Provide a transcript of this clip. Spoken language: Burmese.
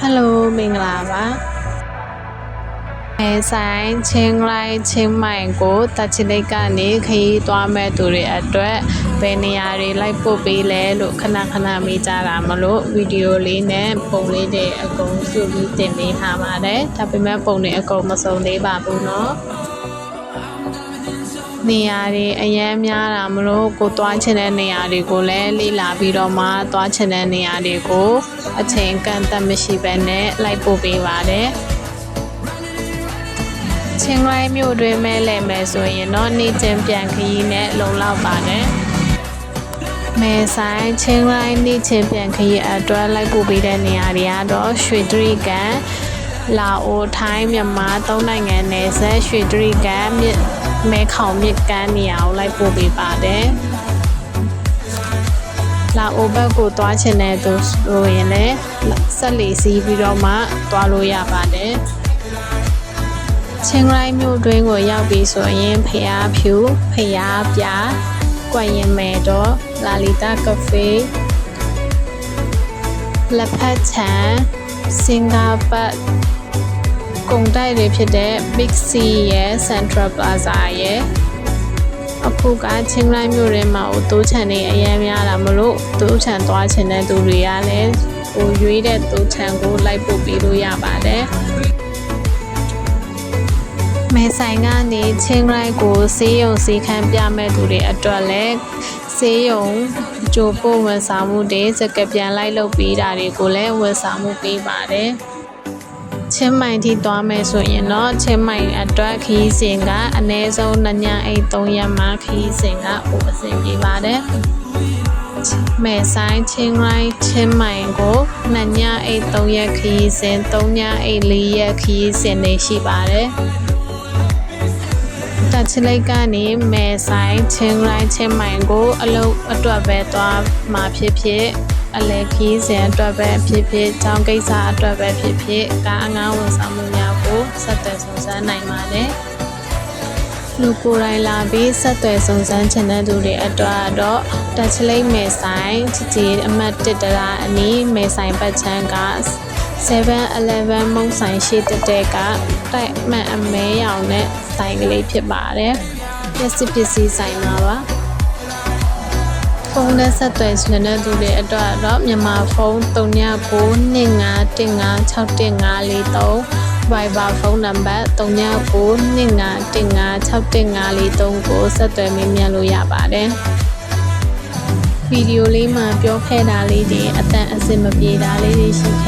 Hello မင်္ဂလာပါဆိုင်ချင်းလိုက်ချင်းမိုင်ကိုတချလိတ်ကနေခရီးသွားမဲ့သူတွေအတွက်ဘယ်နေရာတွေလိုက်ပို့ပေးလဲလို့ခဏမေးကြတာမလို့ဗီဒီယိုလေးနဲ့ပုံလေးတွေအကုန်စုပြီးတင်ပေးထားပါတယ်ဒါပေမဲ့ပုံတွေအကုန်မစုံသေးပါဘူးเนาะနေရာတွေအများများတာမလို့ကိုသွားချင်တဲ့နေရာတွေကိုလည်းလေ့လာပြီးတော့မှသွားချင်တဲ့နေရာတွေကိုအချိန်ကန့်သတ်မရှိဘဲနဲ့လိုက်ပို့ပေးပါတယ်ချင်းရိုင်းမြို့တွင်မဲလဲမယ်ဆိုရင်တော့နေချင်းပြန်ခရီးနဲ့လုံလောက်ပါတယ်မဲဆိုင်ချင်းရိုင်းနေချင်းပြန်ခရီးအတွက်လိုက်ပို့ပေးတဲ့နေရာတွေကတော့ရွှေတြိဂံလာအိုထိုင်းမြန်မာသုံးနိုင်ငံနယ်စပ်ရွှေတြိဂံမဲခေါင်မြစ်ကမ်းနေရာကိုလိုက်ပို့ပေးပါတယ်လာအိုဘက်ကိုသွားချင်တဲ့သူဆိုရင်လည်းဆက်လီစီးပြီးတော့မှသွားလို့ရပါတယ်ချင်းရိုင်းမြို့တွင်းကိုရောက်ပြီးဆိုရင်ဖျားဖြူဖျားပြကွမ်ရင်မဲတော့လာလီတာကဖေးလက်ဖက်ချန်စင်ကာပတ်ကုန်တိုက်တွေဖြစ်တဲ့ Big C ရဲ့ Central Plaza ရဲ့အခုကချင်းရိုင်းမြို့ထဲမှာတိုးချန်နေအများများလာမလို့တိုးချန်သွားချင်တဲ့သူတွေကလည်းကိုရွေးတဲ့တိုးချန်ကိုလိုက်ပို့ပေးလို့ရပါတယ်မဲဆိုင်ကနေချင်းရိုင်းကိုဆေးရုံစီခန်းပြမဲ့သူတွေအတွက်လည်းဆေးရုံကြိုပို့ဝန်ဆောင်မှုတွေစကပြန်လိုက်လုပ်ပေးတာတွေကိုလည်းဝန်ဆောင်မှုပေးပါတယ်ချင်းမိုင်ထိသွားမယ်ဆိုရင်တော့ချင်းမိုင်အတွက်ခရီးစဉ်ကအနည်းဆုံး2ညအိတ်3ရက်မှခရီးစဉ်ကပိုအဆင်ပြေပါတယ်မဲဆိုင်ချင်းရိုင်းချင်းမိုင်ကို2ညအိတ်3ရက်ခရီးစဉ်3ညအိတ်4ရက်ခရီးစဉ်တွေရှိပါတယ်တချလိတ်ကနေမဲဆိုင်ချင်းရိုင်းချင်းမိုင်ကိုအလုပ်အတွက်ပဲသွားမှာဖြစ်အလဲခီးစဉ်အတွက်ပဲဖြစ်ကျောင်းကိစ္စအတွက်ပဲဖြစ်ကားအငှားဝန်ဆောင်မှုများကိုဆက်သွယ်စုံစမ်းနိုင်ပါတယ်လူကိုယ်တိုင်လာပြီးဆက်သွယ်စုံစမ်းချင်တဲ့သူတွေအတွက်တော့တချလိတ်မဲဆိုင်ချီအမှတ်1တရားအနီးမဲဆိုင်ပတ်ချမ်းက7-Eleven မုံဆိုင်ရှိတဲ့ကတိုက်မှန်အမဲရောင်နဲ့ဆိုင်ကလေးဖြစ်ပါတယ်ပစ္စည်းဆိုင်မှာပါဖုန်းနဲ့ဆက်သွယ်နေတဲ့သူတွေအတွက်တော့မြန်မာဖုန်း399251561543 Viber ဖုန်းနံပါတ်399251561543ကိုဆက်သွယ်မေးမြန်းလို့ရပါတယ်ဗီဒီယိုလေးမှာပြောခဲ့တာလေးတွေအတန်အစင်မပြေတာလေးတွေရှိ